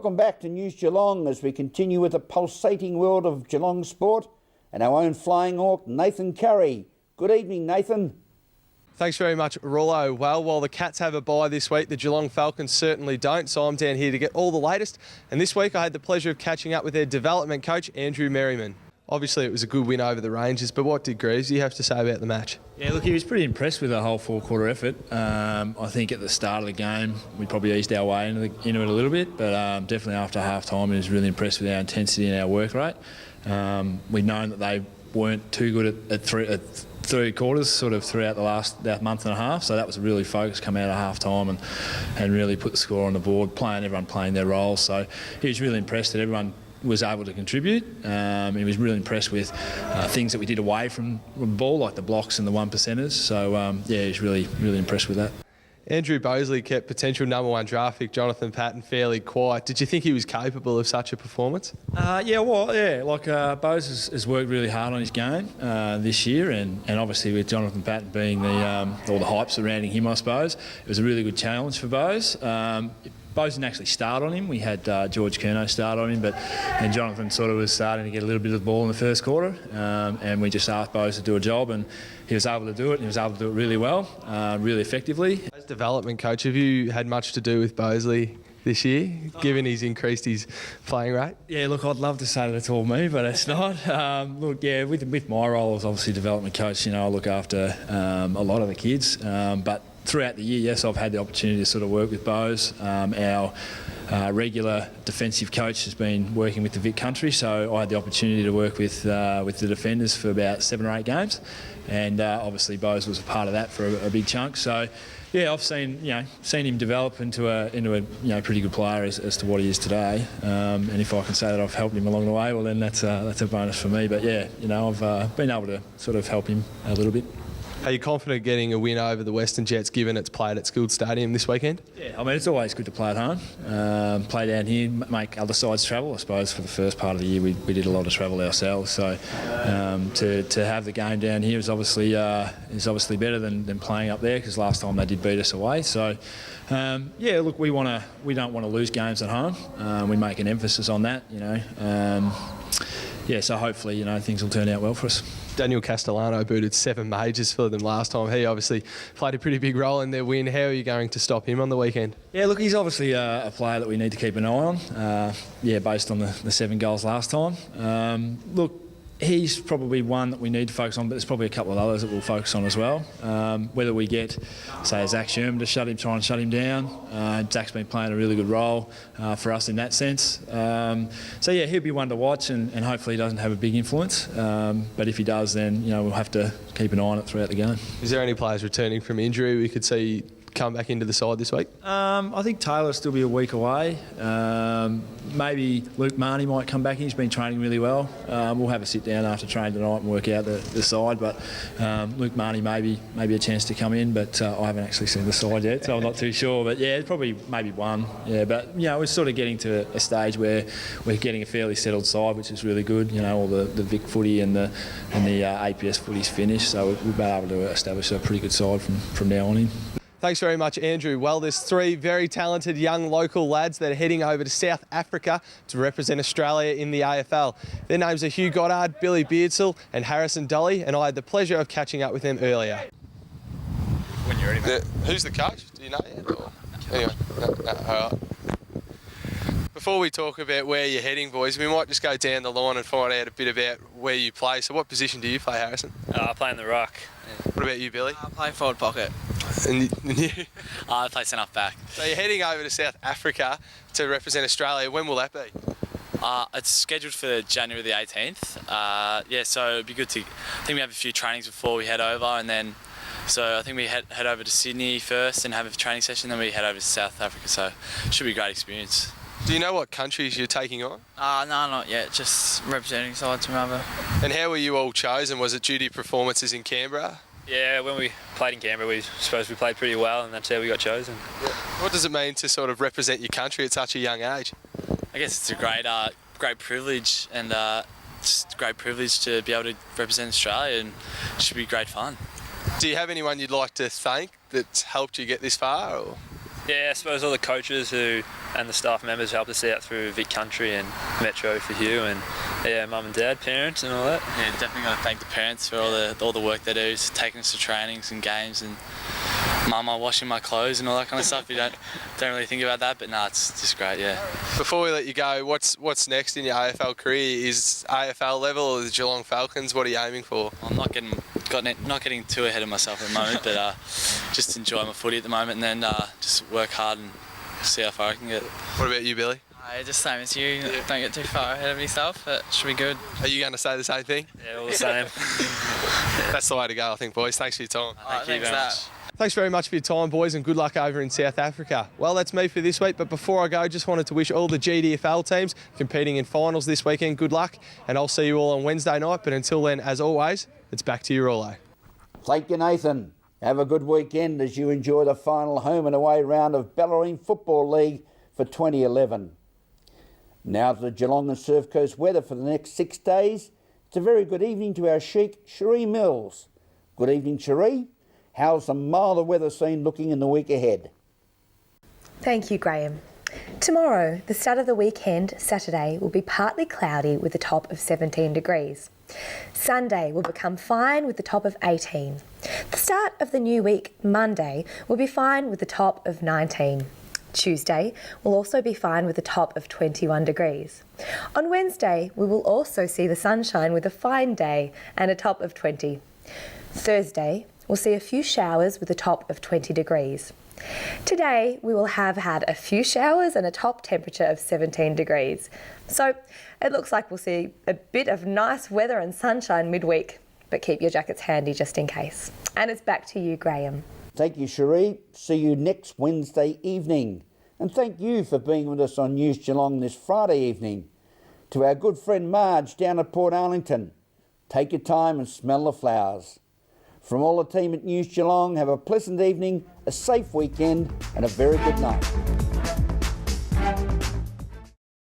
Welcome back to News Geelong as we continue with the pulsating world of Geelong sport and our own flying hawk, Nathan Curry. Good evening, Nathan. Thanks very much, Rollo. Well, while the Cats have a bye this week, the Geelong Falcons certainly don't, so I'm down here to get all the latest. And this week I had the pleasure of catching up with their development coach, Andrew Merriman. Obviously it was a good win over the Rangers, but what did Greavesy have to say about the match? Yeah, look, he was pretty impressed with the whole four-quarter effort. I think at the start of the game we probably eased our way into it a little bit, but definitely after half-time he was really impressed with our intensity and our work rate. We've known that they weren't too good at three quarters sort of throughout the last month and a half, so that was a really focus come out of half-time and really put the score on the board, everyone playing their roles. So he was really impressed that everyone was able to contribute. He was really impressed with things that we did away from the ball, like the blocks and the 1%ers. So yeah, he was really impressed with that. Andrew Bosley kept potential #1 draft pick Jonathan Patton fairly quiet. Did you think he was capable of such a performance? Bose has worked really hard on his game this year, and obviously with Jonathan Patton being all the hype surrounding him, I suppose, it was a really good challenge for Bose. Bose didn't actually start on him. We had George Curnow start on him, and Jonathan sort of was starting to get a little bit of the ball in the first quarter, and we just asked Bose to do a job, and he was able to do it, and he was able to do it really well, really effectively. As development coach, have you had much to do with Bosley this year, given he's increased his playing rate? Yeah, look, I'd love to say that it's all me, but it's not. With my role as obviously development coach, I look after a lot of the kids, but throughout the year, yes, I've had the opportunity to sort of work with Bose. Our regular defensive coach has been working with the Vic Country, so I had the opportunity to work with the defenders for about 7 or 8 games, and obviously Bose was a part of that for a big chunk. So yeah, I've seen him develop into a pretty good player as to what he is today. And if I can say that I've helped him along the way, well then that's a bonus for me. But yeah, I've been able to sort of help him a little bit. Are you confident getting a win over the Western Jets, given it's played at Skilled Stadium this weekend? Yeah, I mean, it's always good to play at home. Play down here, make other sides travel. I suppose for the first part of the year we did a lot of travel ourselves. So to have the game down here is obviously better than playing up there, because last time they did beat us away. So look, we don't want to lose games at home. We make an emphasis on that, so hopefully, things will turn out well for us. Daniel Castellano booted 7 majors for them last time. He obviously played a pretty big role in their win. How are you going to stop him on the weekend? Yeah, look, he's obviously a player that we need to keep an eye on, based on the 7 goals last time. Look, he's probably one that we need to focus on, but there's probably a couple of others that we'll focus on as well. Whether we get, say, Zach Sherman to try and shut him down. Zach's been playing a really good role for us in that sense. He'll be one to watch, and hopefully he doesn't have a big influence. But if he does, then we'll have to keep an eye on it throughout the game. Is there any players returning from injury we could see come back into the side this week? I think Taylor will still be a week away. Maybe Luke Marnie might come back. He's been training really well. We'll have a sit down after training tonight and work out the side. But Luke Marnie maybe a chance to come in, but I haven't actually seen the side yet, so I'm not too sure. But yeah, probably maybe one. Yeah, but we're sort of getting to a stage where we're getting a fairly settled side, which is really good. All the Vic footy and the APS footy's finished, so we've been able to establish a pretty good side from now on in. Thanks very much, Andrew. Well, there's 3 very talented young local lads that are heading over to South Africa to represent Australia in the AFL. Their names are Hugh Goddard, Billy Beardsell and Harrison Dolly, and I had the pleasure of catching up with them earlier. When you're ready, mate. Who's the coach? Do you know yet? Or? Anyway, all right. Before we talk about where you're heading, boys, we might just go down the line and find out a bit about where you play. So what position do you play, Harrison? I play in the ruck. Yeah. What about you, Billy? I play forward pocket. And you? I play centre back. So you're heading over to South Africa to represent Australia. When will that be? It's scheduled for January the 18th. So it'd be good to... I think we have a few trainings before we head over, and then... So I think we head over to Sydney first and have a training session, then we head over to South Africa. So it should be a great experience. Do you know what countries you're taking on? No, not yet. Just representing sides from other. And how were you all chosen? Was it due to performances in Canberra? Yeah, when we played in Canberra, we suppose we played pretty well, and that's how we got chosen. Yeah. What does it mean to sort of represent your country at such a young age? I guess it's a great privilege, and just a great privilege to be able to represent Australia, and it should be great fun. Do you have anyone you'd like to thank that's helped you get this far? Or? Yeah, I suppose all the coaches and the staff members helped us out through Vic Country and Metro for Hugh, and yeah, mum and dad, parents and all that. Yeah, definitely got to thank the parents for all the work they do, taking us to trainings and games, and mama washing my clothes and all that kind of stuff. You don't really think about that, but no, it's just great. Yeah. Before we let you go, what's next in your AFL career? Is AFL level or the Geelong Falcons? What are you aiming for? I'm not getting too ahead of myself at the moment, but just enjoy my footy at the moment, and then just work hard and see how far I can get. What about you, Billy? Just same as you. Don't get too far ahead of yourself. But should be good. Are you going to say the same thing? Yeah, all the same. That's the way to go, I think, boys. Thanks for your time. Thank you very much. Thanks very much for your time, boys, and good luck over in South Africa. Well, that's me for this week, but before I go, just wanted to wish all the GDFL teams competing in finals this weekend good luck, and I'll see you all on Wednesday night. But until then, as always, it's back to you, Rollo. Thank you, Nathan. Have a good weekend as you enjoy the final home and away round of Bellarine Football League for 2011. Now to the Geelong and Surf Coast weather for the next 6 days. It's a very good evening to our Sheik, Cherie Mills. Good evening, Cherie. How's the milder weather scene looking in the week ahead? Thank you, Graham. Tomorrow, the start of the weekend, Saturday, will be partly cloudy with a top of 17 degrees. Sunday will become fine with the top of 18. The start of the new week, Monday, will be fine with the top of 19. Tuesday will also be fine with a top of 21 degrees. On Wednesday, we will also see the sunshine with a fine day and a top of 20. Thursday, we'll see a few showers with a top of 20 degrees. Today, we will have had a few showers and a top temperature of 17 degrees. So it looks like we'll see a bit of nice weather and sunshine midweek, but keep your jackets handy just in case. And it's back to you, Graham. Thank you, Cherie. See you next Wednesday evening. And thank you for being with us on News Geelong this Friday evening. To our good friend Marge down at Port Arlington, take your time and smell the flowers. From all the team at News Geelong, have a pleasant evening, a safe weekend and a very good night.